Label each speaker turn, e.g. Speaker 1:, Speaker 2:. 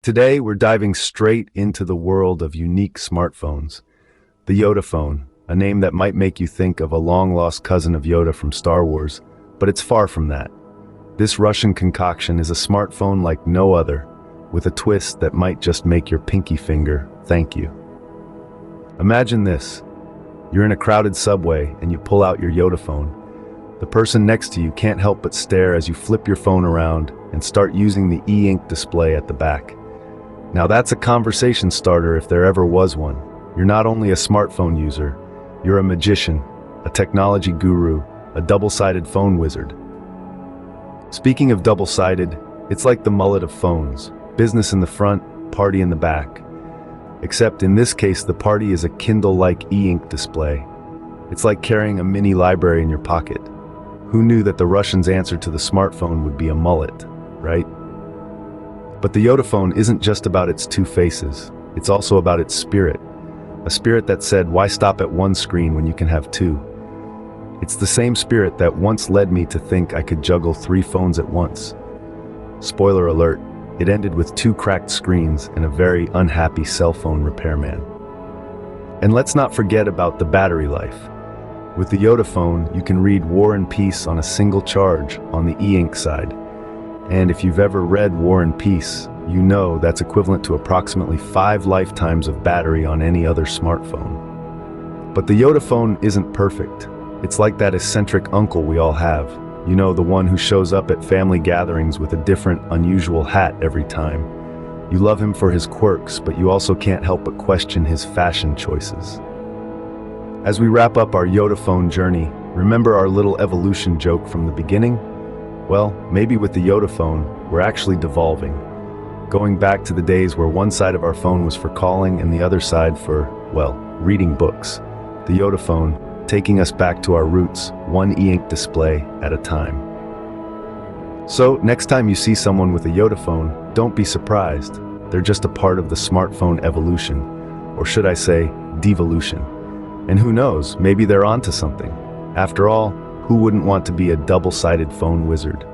Speaker 1: Today, we're diving straight into the world of unique smartphones. The YotaPhone, a name that might make you think of a long-lost cousin of Yoda from Star Wars, but it's far from that. This Russian concoction is a smartphone like no other, with a twist that might just make your pinky finger thank you. Imagine this. You're in a crowded subway and you pull out your YotaPhone. The person next to you can't help but stare as you flip your phone around and start using the e-ink display at the back. Now that's a conversation starter if there ever was one. You're not only a smartphone user, you're a magician, a technology guru, a double-sided phone wizard. Speaking of double-sided, it's like the mullet of phones. Business in the front, party in the back. Except in this case, the party is a Kindle-like e-ink display. It's like carrying a mini library in your pocket. Who knew that the Russians' answer to the smartphone would be a mullet, right? But the YotaPhone isn't just about its two faces. It's also about its spirit. A spirit that said, why stop at one screen when you can have two? It's the same spirit that once led me to think I could juggle 3 phones at once. Spoiler alert, it ended with 2 cracked screens and a very unhappy cell phone repairman. And let's not forget about the battery life. With the YotaPhone, you can read War and Peace on a single charge on the e-ink side. And if you've ever read War and Peace, you know that's equivalent to approximately 5 lifetimes of battery on any other smartphone. But the YotaPhone isn't perfect. It's like that eccentric uncle we all have. You know, the one who shows up at family gatherings with a different, unusual hat every time. You love him for his quirks, but you also can't help but question his fashion choices. As we wrap up our YotaPhone journey, remember our little evolution joke from the beginning? Well, maybe with the YotaPhone, we're actually devolving. Going back to the days where one side of our phone was for calling and the other side for, well, reading books. The YotaPhone, taking us back to our roots, one e-ink display at a time. So, next time you see someone with a YotaPhone, don't be surprised. They're just a part of the smartphone evolution, or should I say, devolution. And who knows, maybe they're onto something. After all, who wouldn't want to be a double-sided phone wizard?